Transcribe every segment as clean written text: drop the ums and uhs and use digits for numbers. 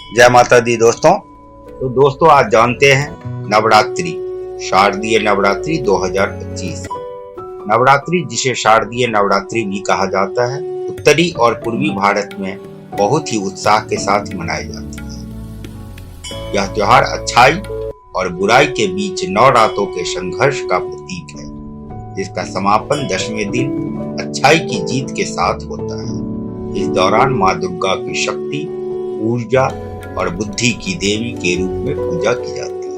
जय माता दी दोस्तों। तो दोस्तों आज जानते हैं नवरात्रि, शारदीय नवरात्रि 2025। नवरात्रि जिसे शारदीय नवरात्रि भी कहा जाता है, उत्तरी और पूर्वी भारत में बहुत ही उत्साह के साथ मनाई जाती है। यह त्योहार अच्छाई और बुराई के बीच 9 रातों के संघर्ष का प्रतीक है, जिसका समापन 10वें दिन अच्छाई की जीत के साथ होता है। इस दौरान माँ दुर्गा की शक्ति, ऊर्जा और बुद्धि की देवी के रूप में पूजा की जाती है।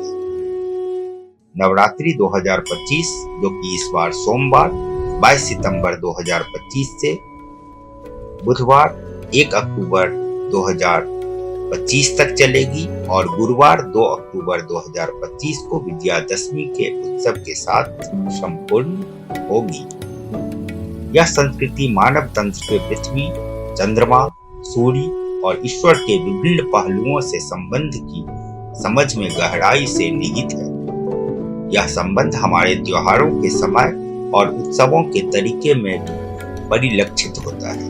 नवरात्रि 2025 जो कि इस बार सोमवार 22 सितंबर 2025 से बुधवार 1 अक्टूबर 2025 तक चलेगी और गुरुवार 2 अक्टूबर 2025 को विजयादशमी के उत्सव के साथ संपूर्ण होगी। यह संस्कृति मानव तंत्र के पृथ्वी, चंद्रमा, सूर्य और ईश्वर के विभिन्न पहलुओं से संबंध की समझ में गहराई से निहित है। यह संबंध हमारे त्योहारों के समय और उत्सवों के तरीके में परिलक्षित होता है।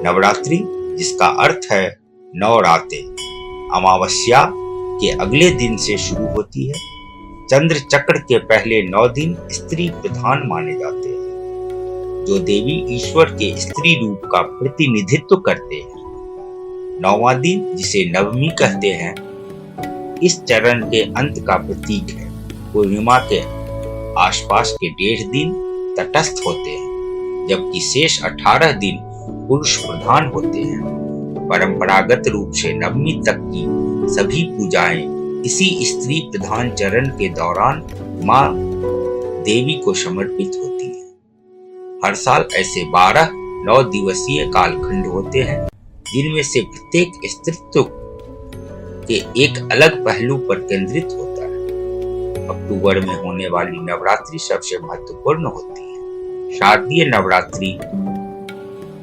नवरात्रि जिसका अर्थ है 9 रातें, अमावस्या के अगले दिन से शुरू होती है। चंद्र चक्र के पहले 9 दिन स्त्री प्रधान माने जाते हैं, जो देवी ईश्वर के स्त्री रूप का प्रतिनिधित्व करते हैं। 9वां दिन जिसे नवमी कहते हैं, इस चरण के अंत का प्रतीक है। पूर्णिमा के आसपास के 1.5 दिन तटस्थ होते हैं, जबकि शेष 18 दिन पुरुष प्रधान होते हैं। परंपरागत रूप से नवमी तक की सभी पूजाएं इसी स्त्री प्रधान चरण के दौरान मां देवी को समर्पित होती है। हर साल ऐसे 12 9 दिवसीय कालखंड होते हैं, जिनमें से प्रत्येक स्त्रीत्व के एक अलग पहलू पर केंद्रित होता है। अक्टूबर में होने वाली नवरात्रि सबसे महत्वपूर्ण होती है। शारदीय नवरात्रि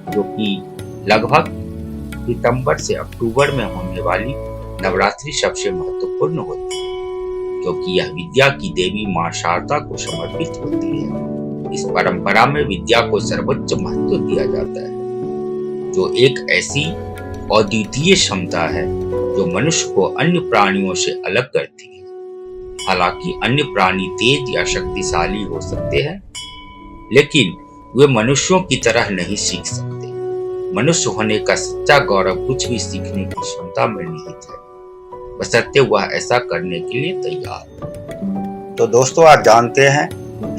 जो कि लगभग सितंबर से अक्टूबर में होने वाली नवरात्रि सबसे महत्वपूर्ण होती है, क्योंकि यह विद्या की देवी मां शारदा को समर्पित होती है। इस परंपरा में विद्या को सर्वोच्च महत्व दिया जाता है, जो एक ऐसी अद्वितीय क्षमता है जो मनुष्य को अन्य प्राणियों से अलग करती है। हालांकि अन्य प्राणी तेज या शक्तिशाली हो सकते हैं, लेकिन वे मनुष्यों की तरह नहीं सीख सकते। मनुष्य होने का सच्चा गौरव कुछ भी सीखने की क्षमता में निहित है, बशर्ते वह ऐसा करने के लिए तैयार हो। तो दोस्तों आज जानते हैं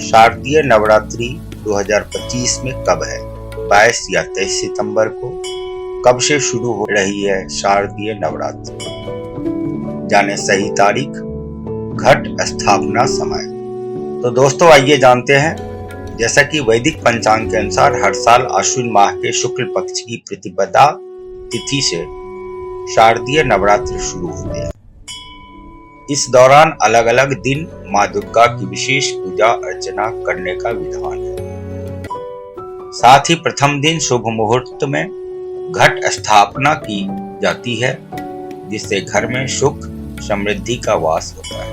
शारदीय नवरात्रि 2025 में कब है। 22 या 23 सितंबर को कब से शुरू हो रही है शारदीय नवरात्रि। जाने सही तारीख, घट स्थापना समय। तो दोस्तों आइए जानते हैं। जैसा कि वैदिक पंचांग के अनुसार हर साल आश्विन माह के शुक्ल पक्ष की प्रतिपदा तिथि से शारदीय नवरात्रि शुरू होते हैं। इस दौरान अलग अलग दिन माँ दुर्गा की विशेष पूजा अर्चना करने का विधान है। साथ ही प्रथम दिन शुभ मुहूर्त में घट स्थापना की जाती है, जिससे घर में सुख समृद्धि का वास होता है।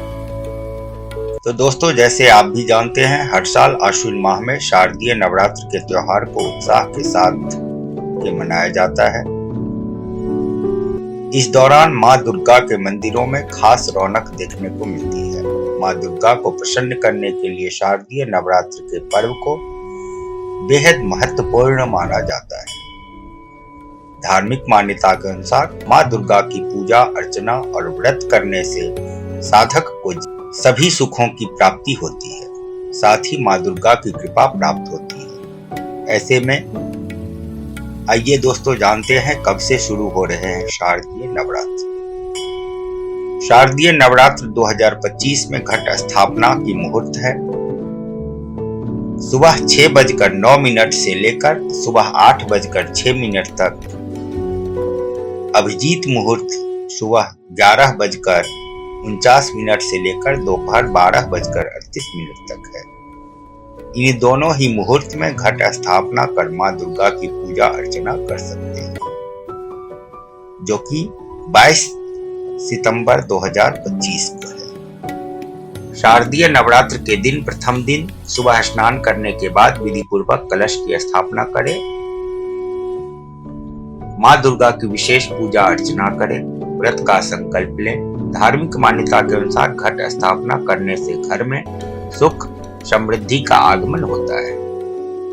तो दोस्तों जैसे आप भी जानते हैं, हर साल आश्विन माह में शारदीय नवरात्र के त्योहार को उत्साह के साथ मनाया जाता है। इस दौरान माँ दुर्गा के मंदिरों में खास रौनक देखने को मिलती है। माँ दुर्गा को प्रसन्न करने के लिए शारदीय नवरात्र के पर्व को बेहद महत्वपूर्ण माना जाता है। धार्मिक मान्यता के अनुसार माँ दुर्गा की पूजा अर्चना और व्रत करने से साधक को सभी सुखों की प्राप्ति होती है, साथ ही माँ दुर्गा की कृपा प्राप्त होती है। ऐसे में आइए दोस्तों जानते हैं कब से शुरू हो रहे हैं शारदीय नवरात्र। शारदीय नवरात्र 2025 में घट स्थापना की मुहूर्त है। सुबह 6:09 से लेकर सुबह 8:06 तक। अभिजीत मुहूर्त सुबह 11:49 से लेकर दोपहर 12:38 तक है। इन दोनों ही मुहूर्त में घट स्थापना कर मां दुर्गा की पूजा अर्चना कर सकते हैं, जो कि 22 सितंबर 2025 को है। शारदीय नवरात्र के दिन प्रथम दिन सुबह स्नान करने के बाद विधि पूर्वक कलश की स्थापना करें। माँ दुर्गा की विशेष पूजा अर्चना करें। व्रत का संकल्प लें। धार्मिक मान्यता के अनुसार घट स्थापना करने से घर में सुख समृद्धि का आगमन होता है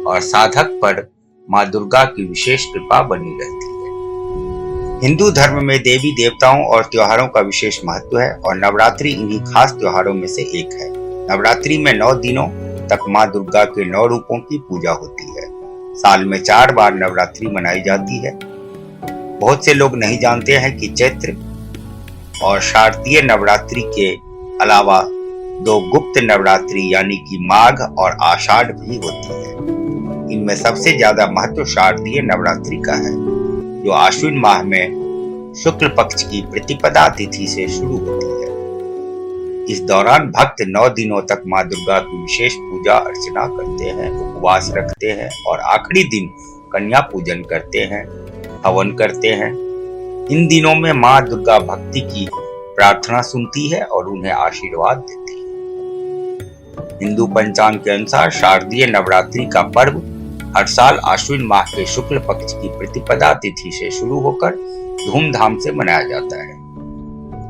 और साधक पर मां दुर्गा की विशेष कृपा बनी रहती है। हिंदू धर्म में देवी देवताओं और त्योहारों का विशेष महत्व है और नवरात्रि इन्हीं खास त्योहारों में से एक है। नवरात्रि में 9 दिनों तक मां दुर्गा के 9 रूपों की पूजा होती है। साल में 4 बार नवरात्रि मनाई जाती है। बहुत से लोग नहीं जानते हैं कि चैत्र और शारदीय नवरात्रि के अलावा 2 गुप्त नवरात्रि यानी कि माघ और आषाढ़ भी होती है। इनमें सबसे ज्यादा महत्व शारदीय नवरात्रि का है, जो आश्विन माह में शुक्ल पक्ष की प्रतिपदा तिथि से शुरू होती है। इस दौरान भक्त 9 दिनों तक मां दुर्गा की विशेष पूजा अर्चना करते हैं, उपवास रखते हैं और आखिरी दिन कन्या पूजन करते हैं, हवन करते हैं। इन दिनों में मां दुर्गा भक्ति की प्रार्थना सुनती है और उन्हें आशीर्वाद देती है। हिंदू पंचांग के अनुसार शारदीय नवरात्रि का पर्व हर साल आश्विन माह के शुक्ल पक्ष की प्रतिपदा तिथि से शुरू होकर धूमधाम से मनाया जाता है।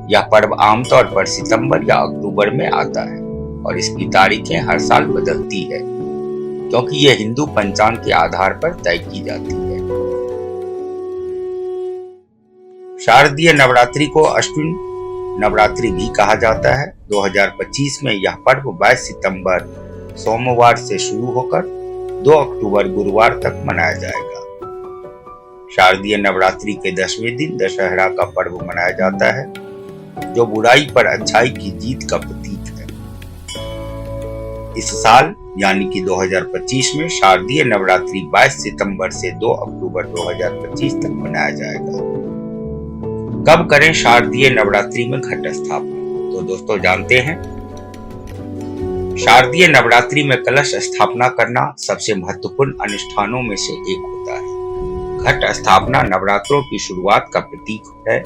यह पर्व आमतौर पर सितंबर या अक्टूबर में आता है और इसकी तारीखें हर साल बदलती है, क्योंकि यह हिंदू पंचांग के आधार पर तय की जाती है। शारदीय नवरात्रि को अश्विन नवरात्रि भी कहा जाता है। 2025 में यह पर्व 22 सितंबर सोमवार से शुरू होकर 2 अक्टूबर गुरुवार तक मनाया जाएगा। शारदीय नवरात्रि के 10वें दिन दशहरा का पर्व मनाया जाता है, जो बुराई पर अच्छाई की जीत का प्रतीक है। इस साल यानी कि 2025 में शारदीय नवरात्रि 22 सितंबर से 2 अक्टूबर 2025 तक मनाया जाएगा। कब करें शारदीय नवरात्रि में घट स्थापना? तो दोस्तों जानते हैं, शारदीय नवरात्रि में कलश स्थापना करना सबसे महत्वपूर्ण अनुष्ठानों में से एक होता है। घट स्थापना नवरात्रों की शुरुआत का प्रतीक है।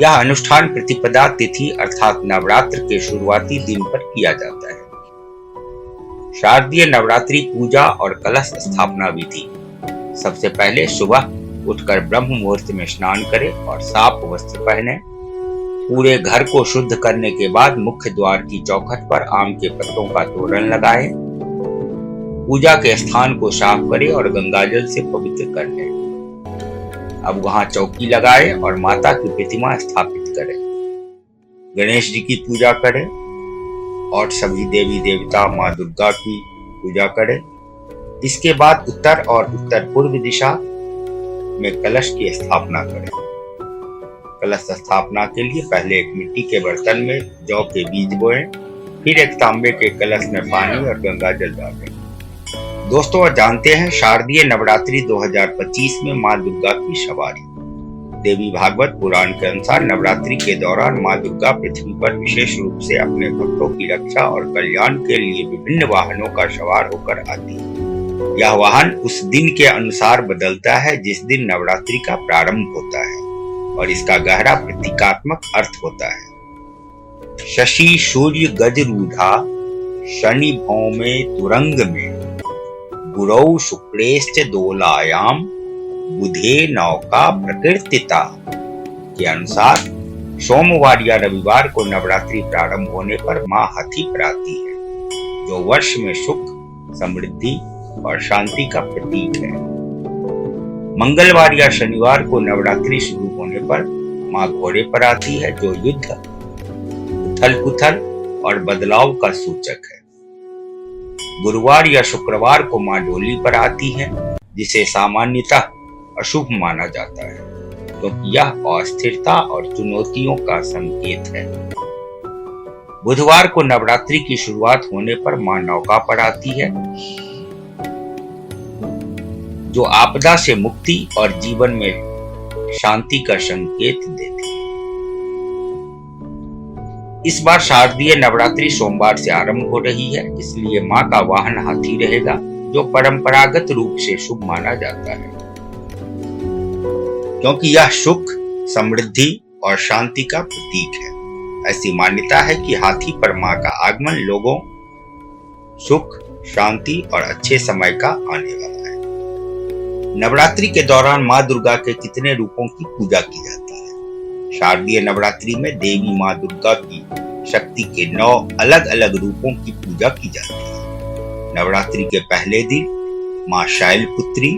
यह अनुष्ठान प्रतिपदा तिथि अर्थात नवरात्र के शुरुआती दिन पर किया जाता है। शारदीय नवरात्रि पूजा और कलश स्थापना विधि। सबसे पहले सुबह उठकर ब्रह्म मुहूर्त में स्नान करें और साफ वस्त्र पहने। पूरे घर को शुद्ध करने के बाद मुख्य द्वार की चौखट पर आम के पत्तों का तोरण लगाएं। पूजा के स्थान को साफ करें और गंगाजल से पवित्र कर लें। अब वहां चौकी लगाएं और माता की प्रतिमा स्थापित करें। गणेश जी की पूजा करें और सभी देवी देवता मां दुर्गा की पूजा करें। इसके बाद उत्तर और उत्तर पूर्व दिशा में कलश की स्थापना करें। कलश स्थापना के लिए पहले एक मिट्टी के बर्तन में जौ के बीज बोएं, फिर एक तांबे के कलश में पानी और गंगाजल डालें। दोस्तों जानते हैं, शारदीय नवरात्रि 2025 में मां दुर्गा की सवारी। देवी भागवत पुराण के अनुसार नवरात्रि के दौरान मां दुर्गा पृथ्वी पर विशेष रूप से अपने भक्तों की रक्षा और कल्याण के लिए विभिन्न वाहनों का सवार होकर आती है। यह वाहन उस दिन के अनुसार बदलता है जिस दिन नवरात्रि का प्रारंभ होता है और इसका गहरा प्रतीकात्मक अर्थ होता है। शशि सूर्य गजरूढ़ा शनि भौमे तुरंग में गुरौ शुक्रेश्च दोलायाम बुधे नौका प्रकृतिता के अनुसार सोमवार या रविवार को नवरात्रि प्रारंभ होने पर मां हाथी पर आती है, जो वर्ष में सुख समृद्धि और शांति का प्रतीक है। मंगलवार या शनिवार को नवरात्रि शुरू होने पर मां घोड़े पर आती है, जो युद्ध उथल पुथल और बदलाव का सूचक है। गुरुवार या शुक्रवार को मां डोली पर आती है, जिसे सामान्यतः अशुभ माना जाता है, क्योंकि यह अस्थिरता और चुनौतियों का संकेत है। बुधवार को नवरात्रि की शुरुआत होने पर मां नौका पर आती है, जो आपदा से मुक्ति और जीवन में शांति का संकेत देती है। इस बार शारदीय नवरात्रि सोमवार से आरंभ हो रही है, इसलिए मां का वाहन हाथी रहेगा, जो परंपरागत रूप से शुभ माना जाता है, क्योंकि यह सुख समृद्धि और शांति का प्रतीक है। ऐसी मान्यता है कि हाथी पर मां का आगमन लोगों सुख शांति और अच्छे समय का आने वाला है। नवरात्रि के दौरान मां दुर्गा के कितने रूपों की पूजा की जाती है? शारदीय नवरात्रि में देवी माँ दुर्गा की शक्ति के 9 अलग अलग रूपों की पूजा की जाती है। नवरात्रि के पहले दिन माँ शैलपुत्री,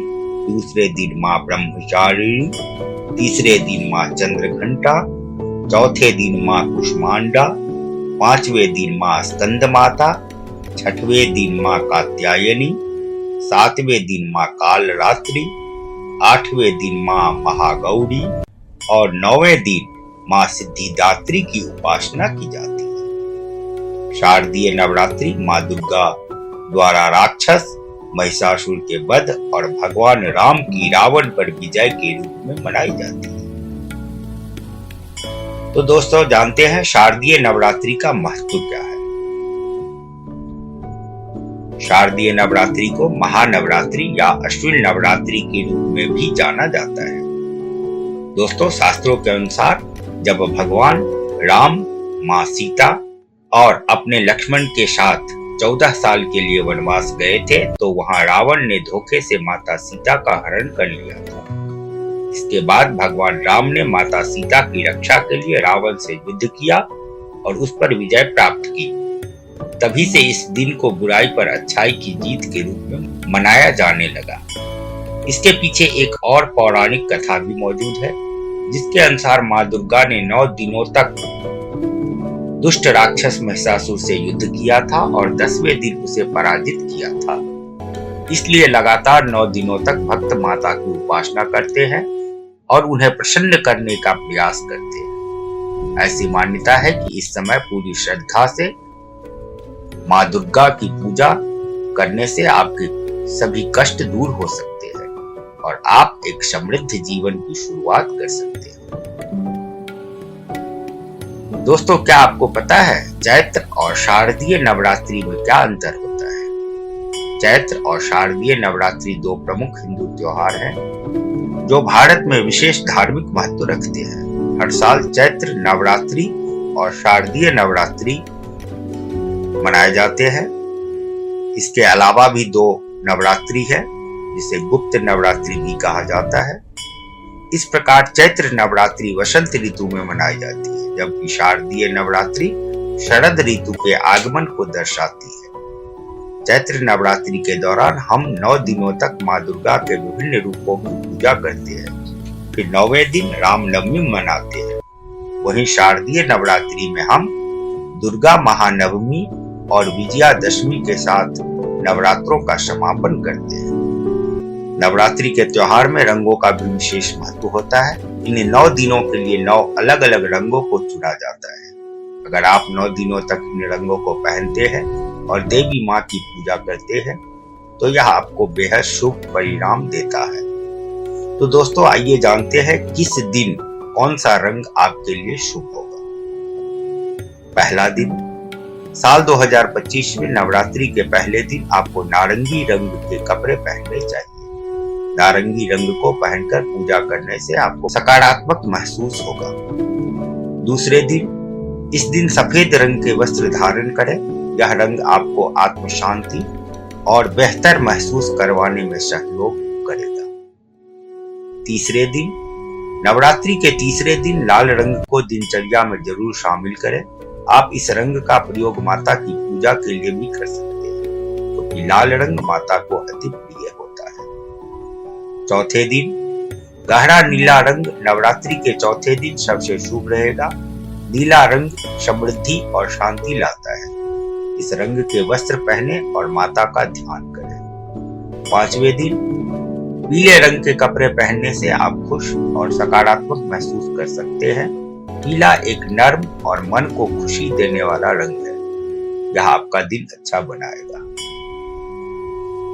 दूसरे दिन माँ ब्रह्मचारिणी, तीसरे दिन माँ चंद्रघंटा, चौथे दिन माँ कुष्मांडा, पांचवें दिन माँ स्कंद माता, छठवें दिन माँ कात्यायनी, सातवें दिन माँ कालरात्रि, आठवें दिन माँ महागौरी और 9वें दिन माँ सिद्धिदात्री की उपासना की जाती है। शारदीय नवरात्रि माँ दुर्गा द्वारा राक्षस महिषासुर के वध और भगवान राम की रावण पर विजय के रूप में मनाई जाती है। तो दोस्तों, जानते हैं शारदीय नवरात्रि का महत्व क्या है। शारदीय नवरात्रि को महानवरात्रि या अश्विन नवरात्रि के रूप में भी जाना जाता है। दोस्तों, शास्त्रों के अनुसार जब भगवान राम, माँ सीता और अपने लक्ष्मण के साथ 14 साल के लिए वनवास गए थे, तो वहां रावण ने धोखे से माता सीता का हरण कर लिया था। इसके बाद भगवान राम ने माता सीता की रक्षा के लिए रावण से युद्ध किया और उस पर विजय प्राप्त की। तभी से इस दिन को बुराई पर अच्छाई की जीत के रूप में मनाया जाने लगा। इसके पीछे एक और पौराणिक कथा भी मौजूद है, जिसके अनुसार माँ दुर्गा ने 9 दिनों तक दुष्ट राक्षस महिषासुर से युद्ध किया था और 10वें दिन उसे पराजित किया था। इसलिए लगातार 9 दिनों तक भक्त माता की उपासना करते हैं और उन्हें प्रसन्न करने का प्रयास करते हैं। ऐसी मान्यता है कि इस समय पूरी श्रद्धा से माँ दुर्गा की पूजा करने से आपके सभी कष्ट दूर हो सकते हैं और आप एक समृद्ध जीवन की शुरुआत कर सकते हैं। दोस्तों, क्या आपको पता है चैत्र और शारदीय नवरात्रि में क्या अंतर होता है? चैत्र और शारदीय नवरात्रि 2 प्रमुख हिंदू त्योहार हैं जो भारत में विशेष धार्मिक महत्व रखते हैं। हर साल चैत्र नवरात्रि और शारदीय नवरात्रि मनाए जाते हैं। इसके अलावा भी 2 नवरात्रि है, जिसे गुप्त नवरात्रि भी कहा जाता है। इस प्रकार चैत्र नवरात्रि वसंत ऋतु में मनाई जाती है, जबकि शारदीय नवरात्रि शरद ऋतु के आगमन को दर्शाती है। चैत्र नवरात्रि के दौरान हम 9 दिनों तक माँ दुर्गा के विभिन्न रूपों की पूजा करते हैं। फिर 9वें दिन रामनवमी मनाते हैं। वहीं शारदीय नवरात्रि में हम दुर्गा महानवमी और विजयादशमी के साथ नवरात्रों का समापन करते हैं। नवरात्रि के त्योहार में रंगों का भी विशेष महत्व होता है। इन 9 दिनों के लिए 9 अलग अलग रंगों को चुना जाता है। अगर आप 9 दिनों तक इन रंगों को पहनते हैं और देवी माँ की पूजा करते हैं, तो यह आपको बेहद शुभ परिणाम देता है। तो दोस्तों, आइए जानते हैं किस दिन कौन सा रंग आपके लिए शुभ होगा। पहला दिन, साल 2025 में नवरात्रि के पहले दिन आपको नारंगी रंग के कपड़े पहनने चाहिए। नारंगी रंग को पहनकर पूजा करने से आपको सकारात्मक महसूस होगा। दूसरे दिन, इस दिन सफेद रंग के वस्त्र धारण करें। यह रंग आपको आत्म शांति और बेहतर महसूस करवाने में सहयोग करेगा। तीसरे दिन, नवरात्रि के तीसरे दिन लाल रंग को दिनचर्या में जरूर शामिल करें। आप इस रंग का प्रयोग माता की पूजा के लिए भी कर सकते हैं, क्योंकि लाल रंग माता को अति प्रिय होता है। चौथे दिन, गहरा नीला रंग नवरात्रि के चौथे दिन सबसे शुभ रहेगा। नीला रंग समृद्धि और शांति लाता है। इस रंग के वस्त्र पहने और माता का ध्यान करें। पांचवें दिन, पीले रंग के कपड़े पहनने से आप खुश और सकारात्मक महसूस कर सकते हैं। पीला एक नर्म और मन को खुशी देने वाला रंग है। यह आपका दिन अच्छा बनाएगा।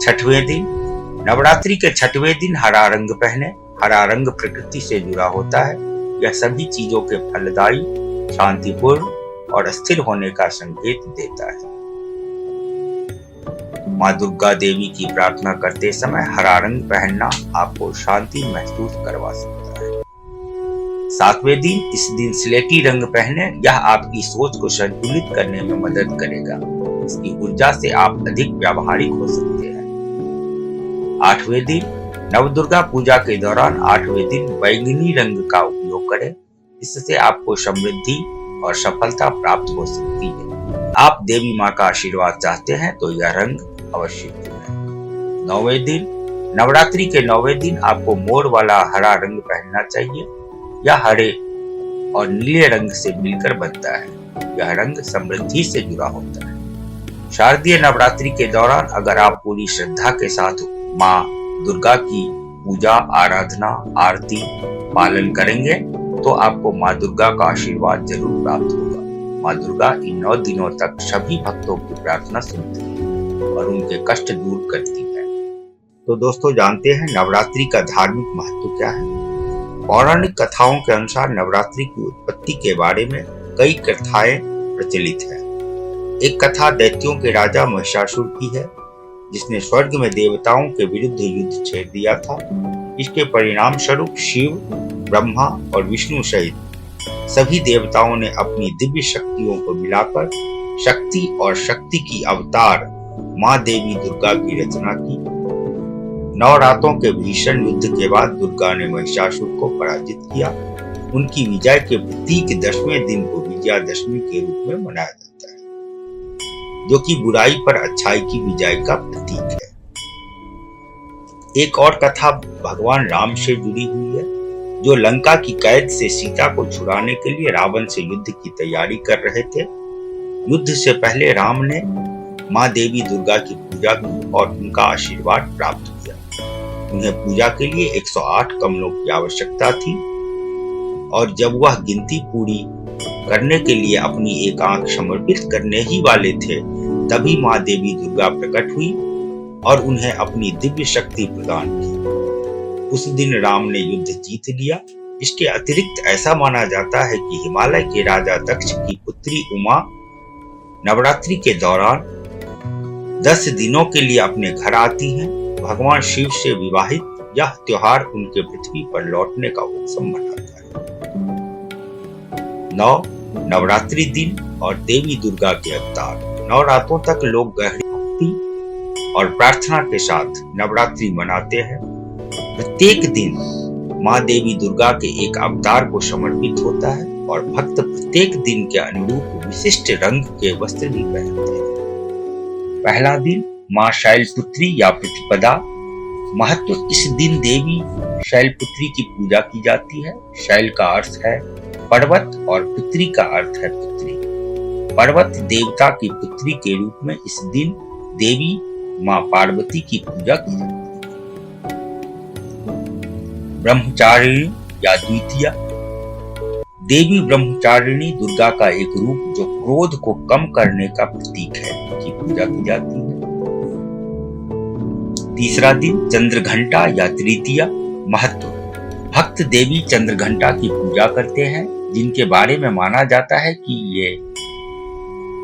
छठवें दिन, नवरात्रि के छठवें दिन हरा रंग पहने। हरा रंग प्रकृति से जुड़ा होता है। यह सभी चीजों के फलदायी, शांतिपूर्ण और स्थिर होने का संकेत देता है। माँ दुर्गा देवी की प्रार्थना करते समय हरा रंग पहनना आपको शांति महसूस करवा सकता है। सातवें दिन, इस दिन स्लेटी रंग पहने। यह आपकी सोच को संतुलित करने में मदद करेगा। इसकी ऊर्जा से आप अधिक व्यावहारिक हो सकते हैं। आठवें दिन, नवदुर्गा पूजा के दौरान 8वें दिन बैंगनी रंग का उपयोग करें। इससे आपको समृद्धि और सफलता प्राप्त हो सकती है। आप देवी माँ का आशीर्वाद चाहते हैं तो यह रंग अवश्य चुनें। 9वें दिन, नवरात्रि के 9वें दिन आपको मोर वाला हरा रंग पहनना चाहिए। यह हरे और नीले रंग से मिलकर बनता है। यह रंग समृद्धि से जुड़ा होता है। शारदीय नवरात्रि के दौरान अगर आप पूरी श्रद्धा के साथ माँ दुर्गा की पूजा, आराधना, आरती पालन करेंगे तो आपको माँ दुर्गा का आशीर्वाद जरूर प्राप्त होगा। माँ दुर्गा इन 9 दिनों तक सभी भक्तों की प्रार्थना सुनती है और उनके कष्ट दूर करती है। तो दोस्तों, जानते हैं नवरात्रि का धार्मिक महत्व क्या है। पौराणिक कथाओं के अनुसार नवरात्रि की उत्पत्ति के बारे में कई कथाएं प्रचलित हैं। एक कथा दैत्यों के राजा महिषासुर की है, जिसने स्वर्ग में देवताओं के विरुद्ध युद्ध छेड़ दिया था। इसके परिणाम स्वरूप शिव, ब्रह्मा और विष्णु सहित सभी देवताओं ने अपनी दिव्य शक्तियों को मिलाकर शक्ति और शक्ति की अवतार माँ देवी दुर्गा की रचना की। 9 रातों के भीषण युद्ध के बाद दुर्गा ने महिषासुर को पराजित किया। उनकी विजय के प्रतीक 10वें दिन को विजयादशमी के रूप में मनाया जाता है, जो कि बुराई पर अच्छाई की विजय का प्रतीक है। एक और कथा भगवान राम से जुड़ी हुई है, जो लंका की कैद से सीता को छुड़ाने के लिए रावण से युद्ध की तैयारी कर रहे थे। युद्ध से पहले राम ने माँ देवी दुर्गा की पूजा की और उनका आशीर्वाद प्राप्त किया। उन्हें पूजा के लिए 108 कमलों की आवश्यकता थी और जब वह गिनती पूरी करने के लिए अपनी एक आंख समर्पित करने ही वाले थे, तभी माँ देवी दुर्गा प्रकट हुई और उन्हें अपनी दिव्य शक्ति प्रदान की। उस दिन राम ने युद्ध जीत लिया। इसके अतिरिक्त ऐसा माना जाता है कि हिमालय के राजा दक्ष की पुत्री उमा नवरात्रि के दौरान 10 दिनों के लिए अपने घर आती हैं। भगवान शिव से विवाहित यह त्योहार उनके पृथ्वी पर लौटने का उत्सव मनाता है। 9 नवरात्रि दिन और देवी दुर्गा के अवतार। 9 रातों तक लोग गहरी भक्ति और प्रार्थना के साथ नवरात्रि मनाते हैं। प्रत्येक दिन माँ देवी दुर्गा के एक अवतार को समर्पित होता है और भक्त प्रत्येक दिन के अनुरूप विशिष्ट रंग के वस्त्र भी पहनते हैं। पहला दिन माँ शैलपुत्री या प्रतिपदा। महत्व, इस दिन देवी शैलपुत्री की पूजा की जाती है। शैल का अर्थ है पर्वत और पुत्री का अर्थ है पुत्री। पर्वत देवता की पुत्री के रूप में इस दिन देवी माँ पार्वती की पूजा की जाती है। ब्रह्मचारिणी या द्वितीया। देवी ब्रह्मचारिणी दुर्गा का एक रूप जो क्रोध को कम करने का प्रतीक है, की पूजा की जाती है। तीसरा दिन चंद्रघंटा या तृतीया। महत्व, भक्त देवी चंद्रघंटा की पूजा करते हैं, जिनके बारे में माना जाता है कि ये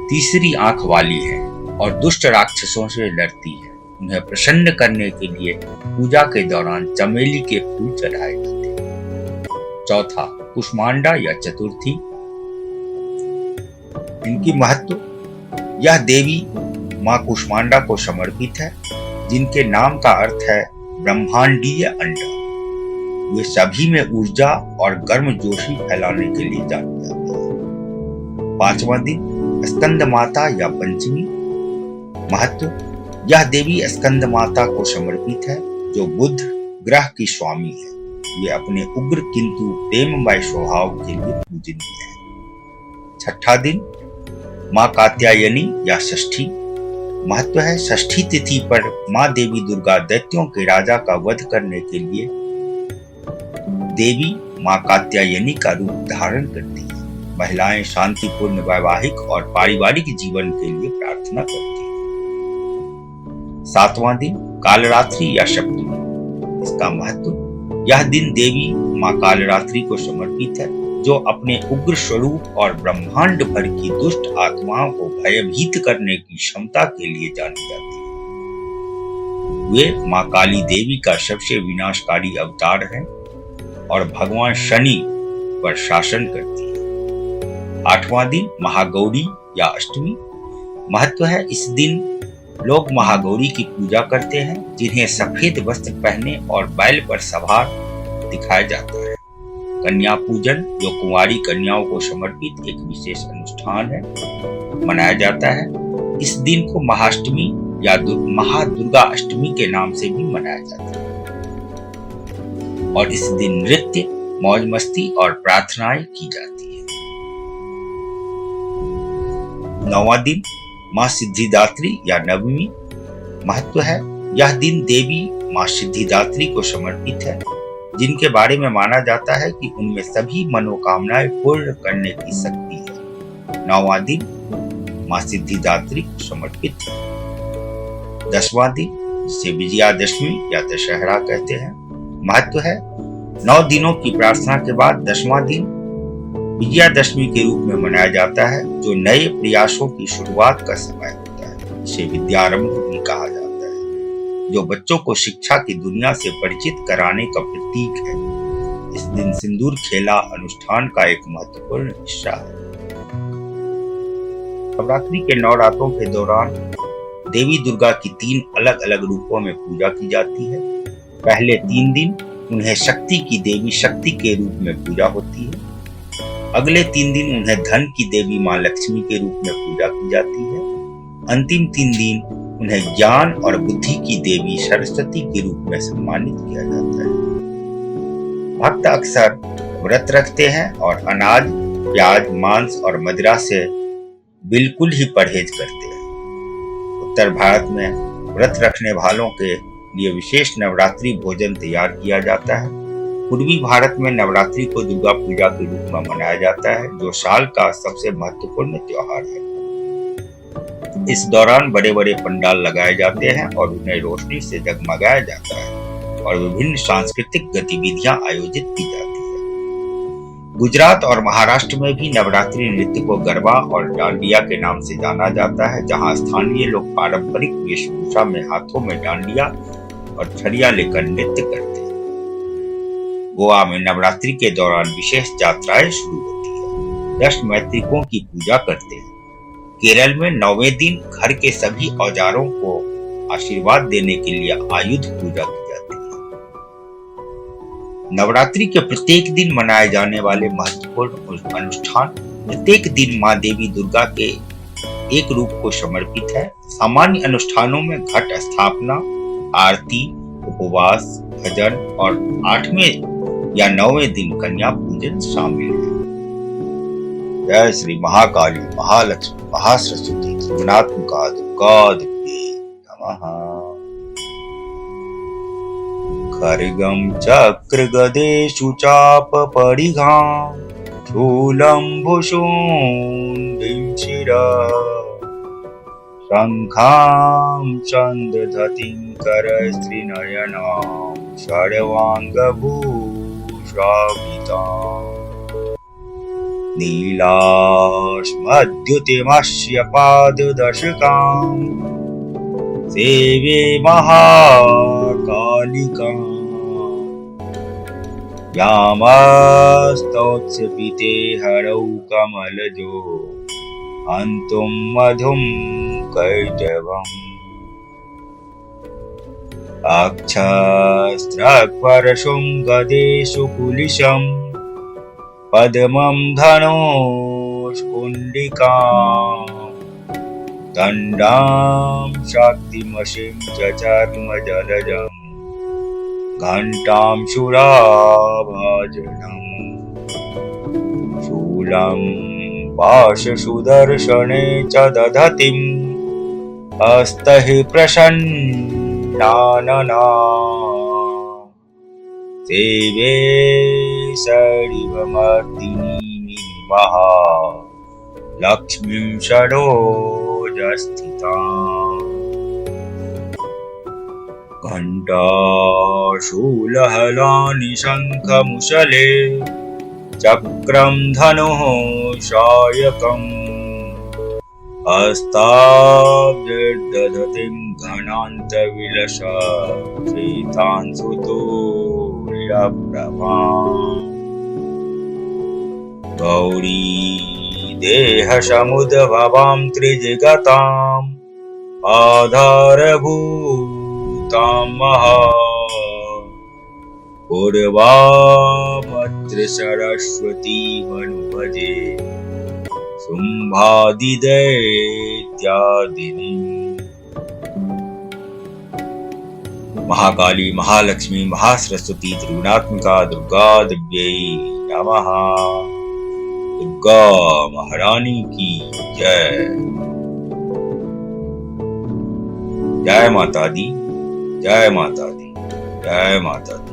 तीसरी आंख वाली है और दुष्ट राक्षसों से लड़ती है। उन्हें प्रसन्न करने के लिए पूजा के दौरान चमेली के फूल चढ़ाए जाते हैं। चौथा, कुष्मांडा या चतुर्थी। इनकी महत्व, यह देवी माँ कुष्मांडा को समर्पित है, जिनके नाम का अर्थ है ब्रह्मांडीय अंडा। वे सभी में ऊर्जा और गर्मजोशी फैलाने के लिए जानी जाती है। 5वां दिन स्कंद माता या पंचमी। महत्व, यह देवी स्कंद माता को समर्पित है, जो बुध ग्रह की स्वामी है। वे अपने उग्र किंतु प्रेममय स्वभाव के लिए पूजनीय है। 6ठा दिन माँ कात्यायनी या षष्ठी। महत्व है, षष्ठी तिथि पर माँ देवी दुर्गा दैत्यों के राजा का वध करने के लिए देवी माँ कात्यायनी का रूप धारण करती है। महिलाएं शांतिपूर्ण वैवाहिक और पारिवारिक जीवन के लिए प्रार्थना करती हैं। 7वां दिन कालरात्रि या सप्तमी। इसका महत्व, यह दिन देवी माँ कालरात्रि को समर्पित है, जो अपने उग्र स्वरूप और ब्रह्मांड भर की दुष्ट आत्माओं को भयभीत करने की क्षमता के लिए जानी जाती है। वे माँ काली देवी का सबसे विनाशकारी अवतार है और भगवान शनि पर शासन करती है। 8वां दिन महागौरी या अष्टमी। महत्व है, इस दिन लोग महागौरी की पूजा करते हैं, जिन्हें सफेद वस्त्र पहने और बैल पर सवार दिखाया जाता है। कन्या पूजन, जो कुंवारी कन्याओं को समर्पित एक विशेष अनुष्ठान है, मनाया जाता है। इस दिन को महाअष्टमी या महादुर्गा अष्टमी के नाम से भी मनाया जाता है और इस दिन नृत्य, मौज मस्ती और प्रार्थनाएं की जाती है। 9वां दिन मां सिद्धिदात्री या नवमी। महत्व है, यह दिन देवी मां सिद्धिदात्री को समर्पित है, जिनके बारे में माना जाता है कि उनमें सभी मनोकामनाएं पूर्ण करने की शक्ति है। 9वां दिन मां सिद्धिदात्री को समर्पित है। 10वां दिन, जिसे विजयादशमी या दशहरा कहते हैं। महत्व है, 9 दिनों की प्रार्थना के बाद 10वां दिन विजयादशमी के रूप में मनाया जाता है, जो नए प्रयासों की शुरुआत का समय होता है। इसे विद्यारंभ भी कहा जाता है, जो बच्चों को शिक्षा की दुनिया से परिचित कराने का प्रतीक है। इस दिन सिंदूर खेला अनुष्ठान का एक महत्वपूर्ण हिस्सा है। नवरात्रि के 9 रातों के दौरान देवी दुर्गा की 3 अलग अलग रूपों में पूजा की जाती है। पहले 3 दिन उन्हें शक्ति की देवी शक्ति के रूप में पूजा होती है। अगले 3 दिन उन्हें धन की देवी मां लक्ष्मी के रूप में पूजा की जाती है। अंतिम 3 दिन उन्हें ज्ञान और बुद्धि की देवी सरस्वती के रूप में सम्मानित किया जाता है। भक्त अक्सर व्रत रखते हैं और अनाज, प्याज, मांस और मदिरा से बिल्कुल ही परहेज करते हैं। उत्तर भारत में व्रत रखने वालों के लिए विशेष नवरात्रि भोजन तैयार किया जाता है। पूर्वी भारत में नवरात्रि को दुर्गा पूजा के रूप में मनाया जाता है, जो साल का सबसे महत्वपूर्ण त्योहार है। इस दौरान बड़े बड़े पंडाल लगाए जाते हैं और उन्हें रोशनी से जगमगाया जाता है और विभिन्न सांस्कृतिक गतिविधियां आयोजित की जाती है। गुजरात और महाराष्ट्र में भी नवरात्रि नृत्य को गरबा और डांडिया के नाम से जाना जाता है, जहां स्थानीय लोग पारंपरिक वेशभूषा में हाथों में डांडिया और छड़िया लेकर नृत्य करते हैं। गोवा में नवरात्रि के दौरान विशेष यात्राएं शुरू होती है। दश मैत्रिकों की पूजा करते हैं। केरल में 9वें दिन घर के सभी औजारों को आशीर्वाद देने के लिए आयुध पूजा की जाती है। नवरात्रि के प्रत्येक दिन मनाए जाने वाले महत्वपूर्ण अनुष्ठान प्रत्येक दिन मां देवी दुर्गा के एक रूप को समर्पित है। सामान्य अनुष्ठानों में घट स्थापना, आरती, उपवास, भजन और 8वें या 9वें दिन कन्या पूजन शामिल है। जय श्री महाकाली, महालक्ष्मी, महासरस्वती, त्रिगुणात्मिका दुर्गा देवी नमः। खड्गं चक्र गदेषु चाप परिघां शूलं भुशुण्डिं शिरा शङ्खां चन्दधतिं करस्त्रिनयनां सर्वाङ्गभूषाभिताम् नीलाश्मद्युतिमस्य पाददशकां सेवे महाकालिकां यामस्तोत्सपिते हरौ कमलजो हन्तुं मधुं कैटवम् अक्षस्त्रपरशुं गदेषु कुलिशम् पद्मं धनुष्कुण्डिकां दण्डां शक्तिमशिं चर्मजलजं घण्टां शूलाभाजनं शूलं पाशसुदर्शने च दधतिं हस्तैः प्रसन्नानना सेवे शरीवमर्दिनी महा लक्ष्मीं सरोजस्थिताम् घण्टाशूलहलानि शङ्खमुशले चक्रं धनुः शायकम् हस्ताब्जदधतिं घनान्तविलसा शीतांशुतुल्यप्रभाम् गौरी देहसमुद्भवां त्रिजगताम् आधारभूतां महा पूर्वामत्र वज्र सरस्वती मनु भजे शुंभादिदैत्यादिनी। महाकाली महालक्ष्मी महासरस्वती त्रिगुणात्मिका दुर्गा दिव्यै नमः। दुर्गा महारानी की जय। जय माता दी, जय माता दी, जय माता दी।